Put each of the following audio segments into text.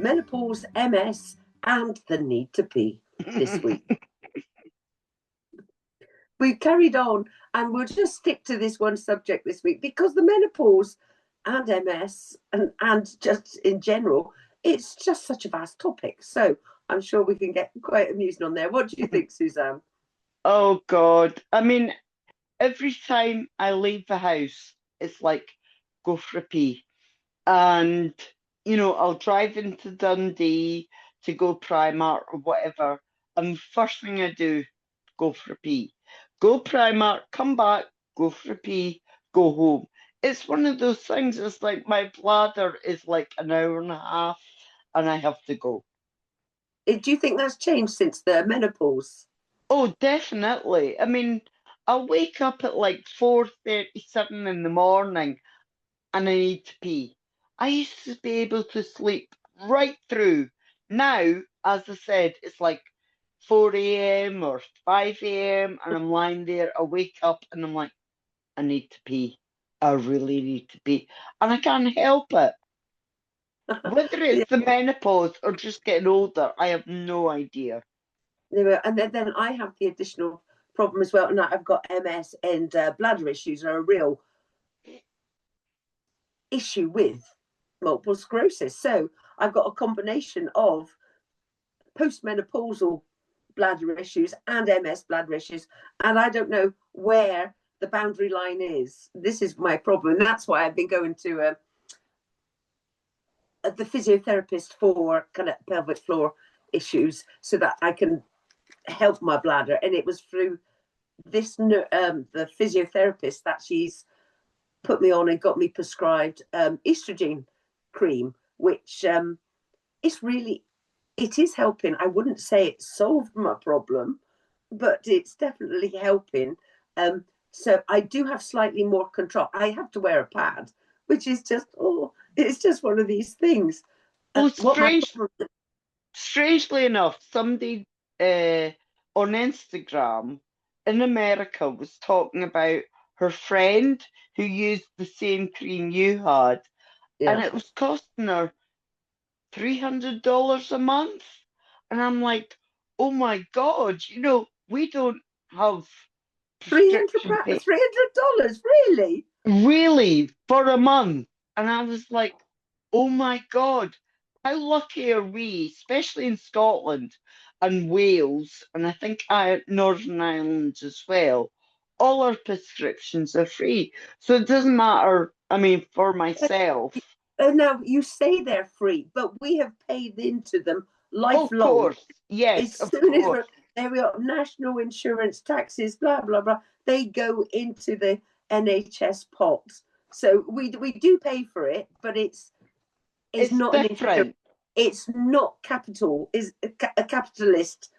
menopause, MS, and the need to pee this week. We've carried on, and we'll just stick to this one subject this week because the menopause and MS and just in general, it's just such a vast topic. So I'm sure we can get quite amusing on there. What do you think, Suzanne? Oh God. I mean, every time I leave the house, it's like go for a pee. And, I'll drive into Dundee to go Primark or whatever. And the first thing I do, go for a pee. Go Primark, come back, go for a pee, go home. It's one of those things, it's like my bladder is like an hour and a half and I have to go. Do you think that's changed since the menopause? Oh, definitely. I mean, I'll wake up at like 4:37 in the morning and I need to pee. I used to be able to sleep right through. Now, as I said, it's like 4 a.m. or 5 a.m. and I'm lying there. I wake up and I'm like, I need to pee. I really need to pee. And I can't help it. Whether Yeah, it's the menopause or just getting older, I have no idea. and then I have the additional problem as well, and I've got MS and bladder issues are a real issue with multiple sclerosis. So I've got a combination of postmenopausal bladder issues and MS bladder issues, and I don't know where the boundary line is. This is my problem, and that's why I've been going to the physiotherapist for kind of pelvic floor issues, so that I can help my bladder. And it was through this the physiotherapist that she's put me on and got me prescribed estrogen cream, which it is helping. I wouldn't say it solved my problem, but it's definitely helping. So I do have slightly more control. I have to wear a pad, which is just, it's just one of these things. Well, What my strangely enough, somebody on Instagram in America was talking about her friend who used the same cream you had, and Yeah, it was costing her $300 a month. And I'm like, oh my God, we don't have three hundred prescription pay $300, really? really for a month. And I was like, oh my God, how lucky are we, especially in Scotland and Wales, and I think Northern Ireland as well. All our prescriptions are free. So it doesn't matter, I mean, for myself. Now you say they're free, but we have paid into them Of lifelong. course, yes, As of soon as course. there we are, national insurance, taxes, blah blah blah, they go into the NHS pot. So we do pay for it, but it's It's not an insurance. different. It's not capital. Is a capitalist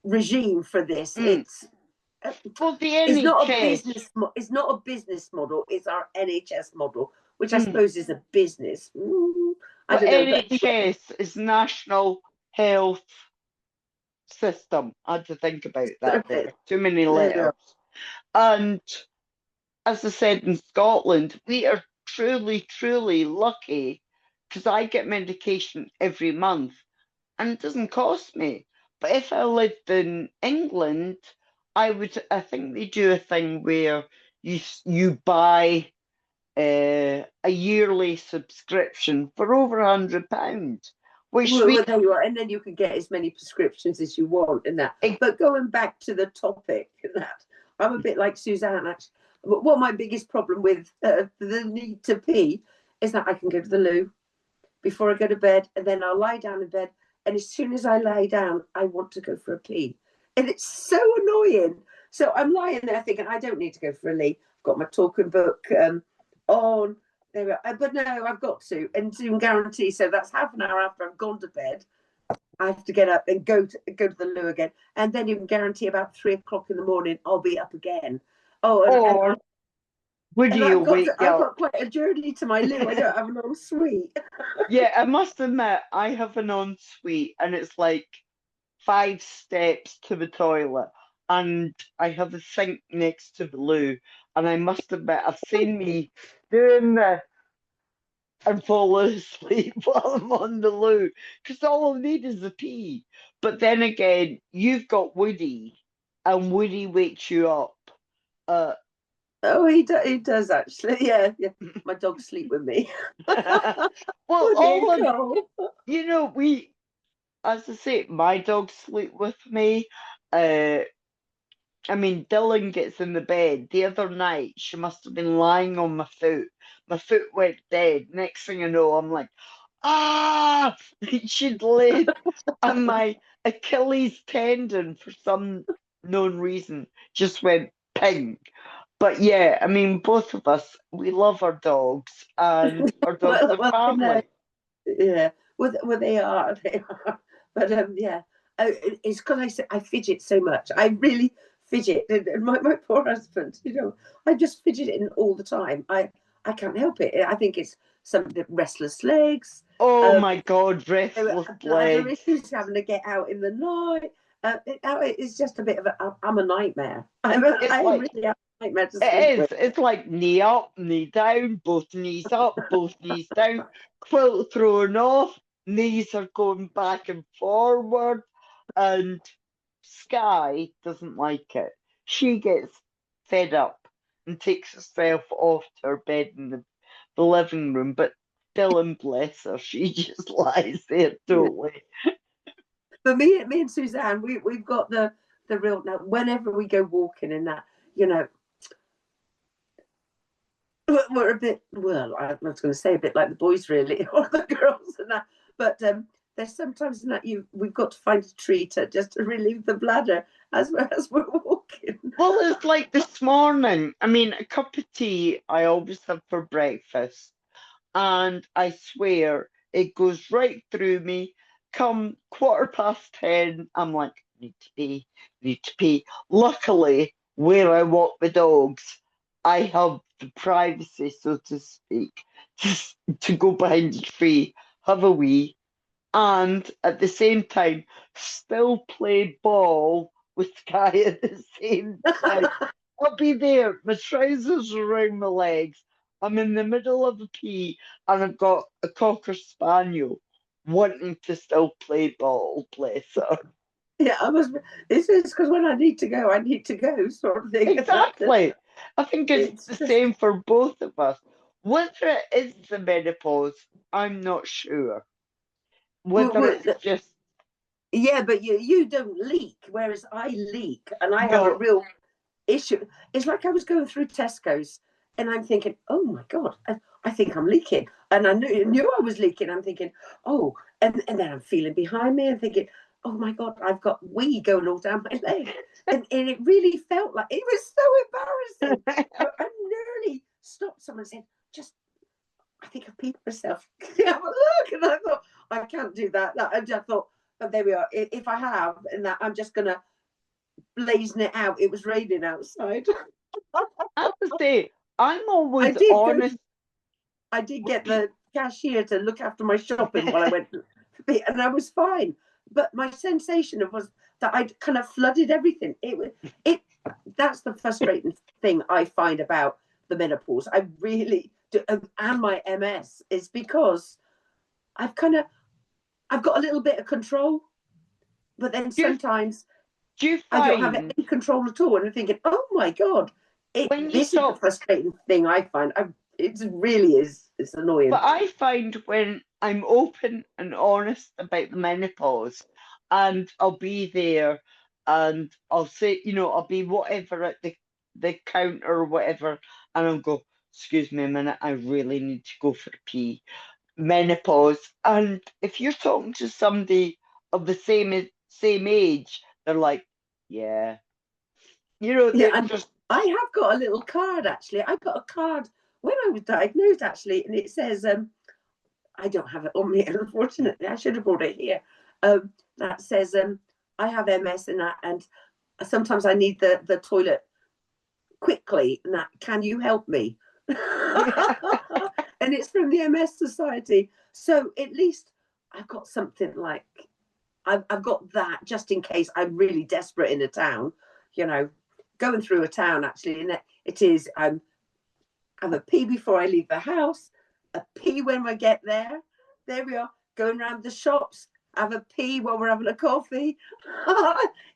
regime for this. Mm. For the It's not a NHS, business. It's not a business model. It's our NHS model, which I mm. suppose is a business. I But don't know, but NHS is National Health System. I had to think about that there there. Too many we letters. are. And as I said, in Scotland, we are truly, truly lucky because I get medication every month and it doesn't cost me. But if I lived in England, I think they do a thing where you buy a yearly subscription for over £100, which Well, there you are, and then you can get as many prescriptions as you want, and that. it, But going back to the topic, that I'm a bit like Suzanne. Actually, what my biggest problem with the need to pee is that I can go to the loo before I go to bed, and then I'll lie down in bed, and as soon as I lie down, I want to go for a pee, and it's so annoying. So I'm lying there thinking I don't need to go for a leak. I've got my talking book on. There we are. But no, I've got to, and to guarantee. So that's half an hour after I've gone to bed. I have to get up and go to the loo again, and then you can guarantee about 3 o'clock in the morning I'll be up again. Oh, or would and you wake I've up? got quite a journey to my loo. I don't have an ensuite. Yeah, I must admit, I have an ensuite and it's like 5 steps to the toilet, and I have a sink next to the loo. And I must admit, I've seen me doing this and fall asleep while I'm on the loo, because all I need is a pee. But then again, you've got Woody, and Woody wakes you up. Uh, Oh, he does actually. Yeah, yeah. My dogs sleep with me. well, Woody and all of Cole. we, as I say, my dogs sleep with me. Uh, I mean, Dylan gets in the bed. The other night, she must have been lying on my foot. My foot went dead. Next thing I know, I'm like, ah! She'd laid, and my Achilles tendon, for some known reason, just went ping. But yeah, I mean, both of us, we love our dogs, and our dogs are Well, I know. family. Yeah. Well, they are. They are. But yeah. It's because I fidget so much. I really fidget. And my poor husband, I just fidgeting all the time. I can't help it. I think it's some restless legs. Oh Um, my God, restless bladder legs. issues, having to get out in the night. It's just a bit of I'm a nightmare. It's I like, really am a nightmare to sleep it is. with. It's like knee up, knee down, both knees up, both knees down, quilt thrown off, knees are going back and forward, and Sky doesn't like it. She gets fed up and takes herself off to her bed in the living room, but Dylan, bless her, she just lies there Yeah. totally. But me and Suzanne, we've got the real now. Whenever we go walking and that, you know, we're a bit well. I was going to say a bit like the boys, really, or the girls and that. But there's sometimes in that we've got to find a tree just to relieve the bladder as we're walking. Well, it's like this morning. I mean, a cup of tea I always have for breakfast, and I swear it goes right through me. Come 10:15, I'm like, need to pee, need to pee. Luckily, where I walk the dogs, I have the privacy, so to speak, to, to go behind a tree, have a wee, and at the same time, still play ball with Sky at the same time. I'll be there, my trousers around my legs. I'm in the middle of a pee, and I've got a cocker spaniel wanting to still play ball, bless her. Yeah, I must. This is because when I need to go, sort of thing. Exactly. I think it's It's the just same for both of us. Whether it is the menopause, I'm not sure. Whether well, it's just yeah, but you don't leak, whereas I leak, and I have a no. real issue. It's like I was going through Tesco's, and I'm thinking, oh my god, I think I'm leaking, and I knew I was leaking. I'm thinking, oh, and then I'm feeling behind me and thinking, oh my god, I've got wee going all down my leg, and it really felt like it was so embarrassing. I nearly stopped someone and said, just I think I've peed myself. Have a look. And I thought, I can't do that. I just thought, oh, there we are. If I have, and that I'm just going to blazing it out. It was raining outside. I have to say, I'm I always did go. honest I did with get people. the cashier to look after my shopping while I went, and I was fine. But my sensation was that I'd kind of flooded everything. It. That's the frustrating thing I find about the menopause. I really do, and my MS is because I've kind of I've got a little bit of control, but then Do you, sometimes do you I don't have find any control at all. And I'm thinking, oh my God, when you this is the talk, frustrating thing I find. It really is. It's annoying. but I find when I'm open and honest about the menopause, and I'll be there, and I'll say, I'll be whatever at the counter or whatever, and I'll go, excuse me a minute, I really need to go for a pee. Menopause. And if you're talking to somebody of the same age, they're like, yeah, Yeah, they're and just I have got a little card actually. I got a card when I was diagnosed actually, and it says, I don't have it on me, unfortunately. I should have brought it here. That says, I have MS and that, and sometimes I need the toilet quickly. And that, can you help me? And it's from the MS Society. So at least I've got something like I've got that just in case I'm really desperate in a town, you know, going through a town actually, and it is have a pee before I leave the house. a pee when we get there. There we are, going around the shops, have a pee while we're having a coffee.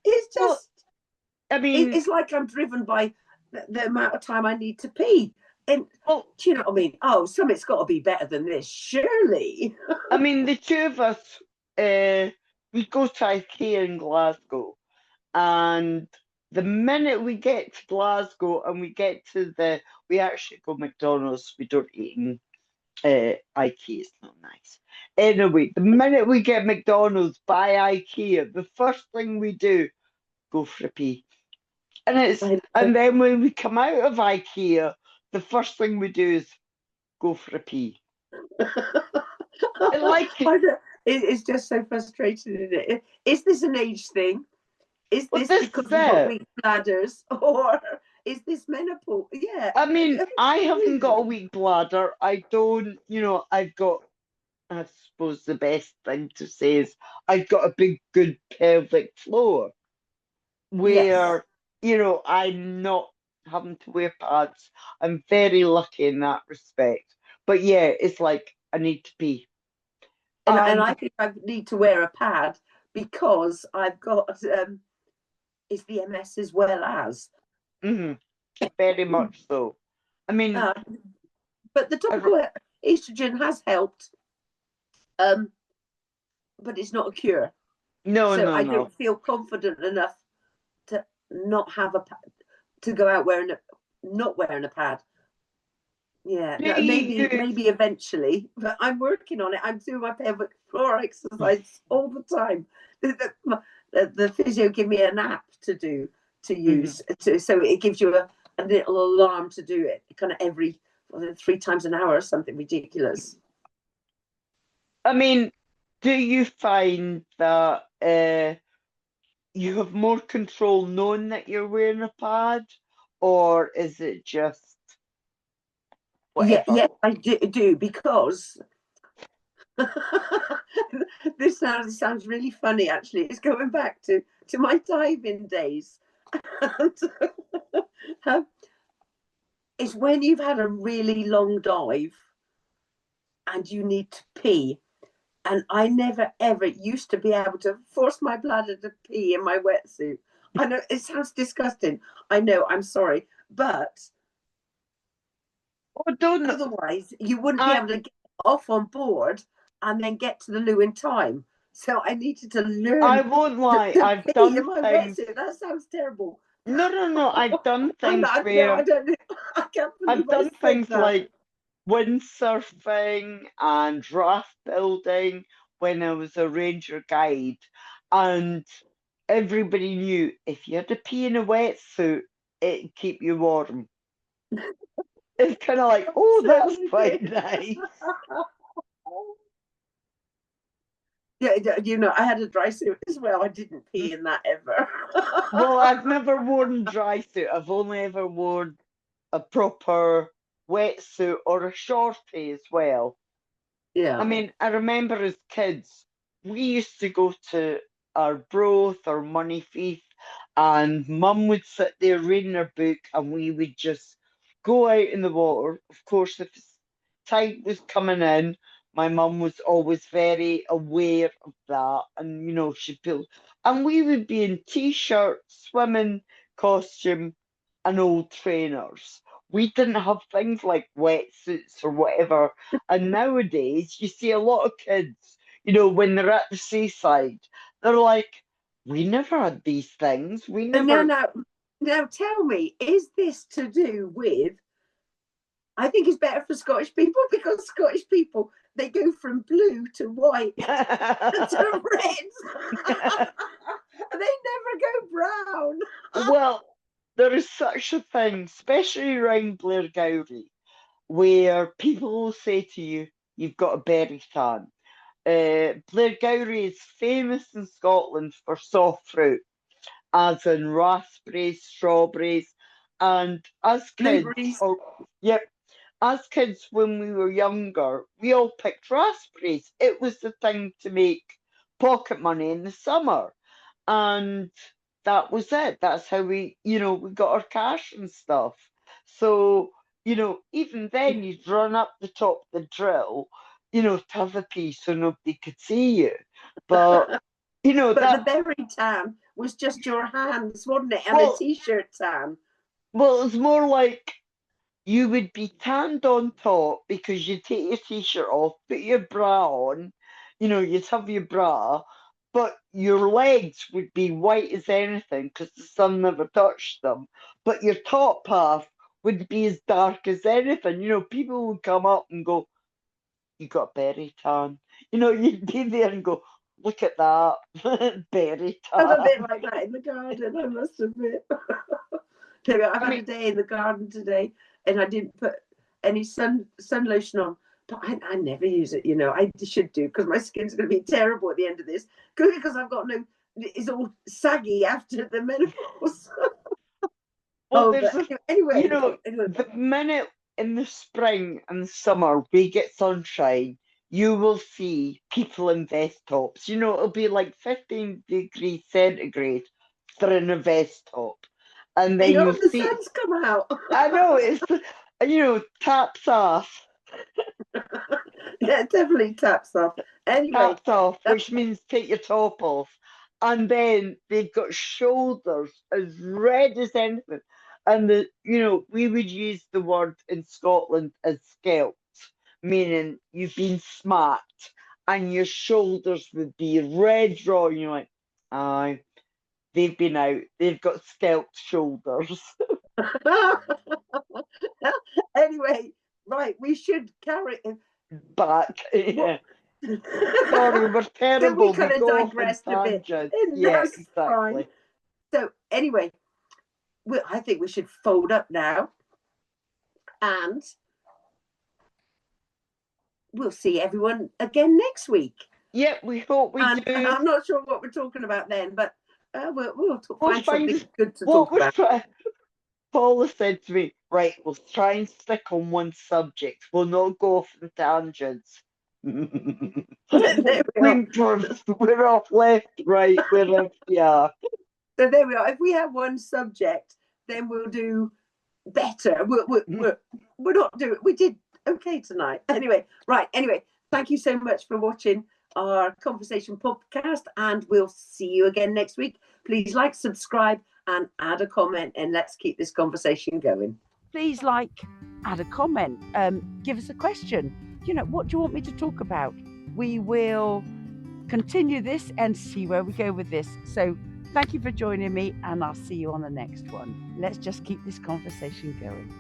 It's Well, just, I mean, it's like I'm driven by the amount of time I need to pee. And well, do you know what I mean? Oh, something's got to be better than this, surely. I mean, the two of us, we go to IKEA in Glasgow, and the minute we get to Glasgow and we get to we actually go McDonald's. We don't eat in IKEA. It's not nice. Anyway, the minute we get McDonald's by IKEA, the first thing we do, go for a pee. And then when we come out of IKEA, the first thing we do is go for a pee. Like, it's just so frustrating, isn't it? Is this an age thing? Is well, this this because is we've got it. weak bladders, or is this menopause? Yeah. I mean, I haven't got a weak bladder. I don't, I've got, I suppose the best thing to say is I've got a big, good pelvic floor Yes. where, I'm not having to wear pads. I'm very lucky in that respect. But yeah, it's like I need to pee. And And I think I need to wear a pad because I've got it's the MS as well as. very much so. I mean, But the topical estrogen has helped, but it's not a cure. no, So no, I no. don't feel confident enough to not have a pad, to go out not wearing a pad. Yeah, Do you use, maybe eventually, but I'm working on it. I'm doing my pelvic floor exercise all the time. The physio give me an app to use, so it gives you a little alarm to do it, kind of every 3 times an hour or something ridiculous. I mean, do you find that you have more control knowing that you're wearing a pad, or is it just Yeah, whatever? yeah, I do because this sounds really funny. Actually, it's going back to my diving days. It's when you've had a really long dive and you need to pee. And I never ever used to be able to force my bladder to pee in my wetsuit. I know it sounds disgusting. I know, I'm sorry. But Oh, don't. otherwise, you wouldn't be I able to get off on board and then get to the loo in time. So I needed to I learn won't lie. to I've pee done in my things. wetsuit. That sounds terrible. No, no, no. I've done I'm things not, no, I where don't know. I can't I've believe I done said things that. like windsurfing and raft building when I was a ranger guide, and everybody knew if you had to pee in a wetsuit, it'd keep you warm. It's kind of like, oh, that's quite nice. Yeah, I had a dry suit as well. I didn't pee in that ever. Well, I've never worn dry suit. I've only ever worn a proper wetsuit or a shorty as well. I Yeah. mean, I remember as kids, we used to go to our broth or money feast, and mum would sit there reading her book, and we would just go out in the water. Of course, if tide was coming in, my mum was always very aware of that, and she'd pull, and we would be in t-shirts, swimming costume, and old trainers. We didn't have things like wetsuits or whatever. And nowadays, you see a lot of kids, when they're at the seaside, they're like, we never had these things. We And never. now tell me, is this to do with? I think it's better for Scottish people because Scottish people they go from blue to white to red. They never go brown. Well, there is such a thing, especially around Blairgowrie, where people will say to you, you've got a berry tan. Blairgowrie is famous in Scotland for soft fruit, as in raspberries, strawberries, and as kids, Blueberries. yep, as kids when we were younger, we all picked raspberries. It was the thing to make pocket money in the summer, and that was it. That's how we got our cash and stuff. So even then you'd run up the top of the drill, to have a pee so nobody could see you. But, But the that, berry tan was just your hands, wasn't it? And a well, t-shirt tan. it's more like you would be tanned on top because you take your t-shirt off, put your bra on, you'd have your bra, but your legs would be white as anything because the sun never touched them. But your top half would be as dark as anything. People would come up and go, "You got a berry tan." You'd be there and go, "Look at that, berry I'm a tan." bit like that in the garden, I must admit. I've had a day in the garden today, and I didn't put any sun lotion on. But I never use it, I should do, because my skin's going to be terrible at the end of this. Because I've got it's all saggy after the menopause. Well, But anyway. the minute in the spring and the summer we get sunshine, you will see people in vest tops. It'll be like 15 degrees centigrade for in a vest top. And then you'll The see, sun's come out. I know, it's, taps off. Yeah, it definitely taps off. Anyway, Taps off, which means take your top off. And then they've got shoulders as red as anything. And we would use the word in Scotland as scalped, meaning you've been smacked, and your shoulders would be red raw. And you're like, aye, they've been out. They've got scalped shoulders. Anyway, right, we should carry it Back. Yeah. Sorry, we're terrible. We kind of go off on digressed a bit. tangents. And Yeah, that's exactly. fine. So anyway, I think we should fold up now, and we'll see everyone again next week. Yeah, we hope we do. I'm not sure what we're talking about then, but we'll find something good to what talk about. Paula said to me, right, we'll try and stick on one subject. We'll not go off the tangents. We're off left, right, we're off, yeah. So there we are. If we have one subject, then we'll do better. We're not doing. We did okay tonight. Anyway, right. Anyway, thank you so much for watching our conversation podcast, and we'll see you again next week. Please like, subscribe, and add a comment, and let's keep this conversation going. Please add a comment, give us a question. What do you want me to talk about? We will continue this and see where we go with this. So thank you for joining me, and I'll see you on the next one. Let's just keep this conversation going.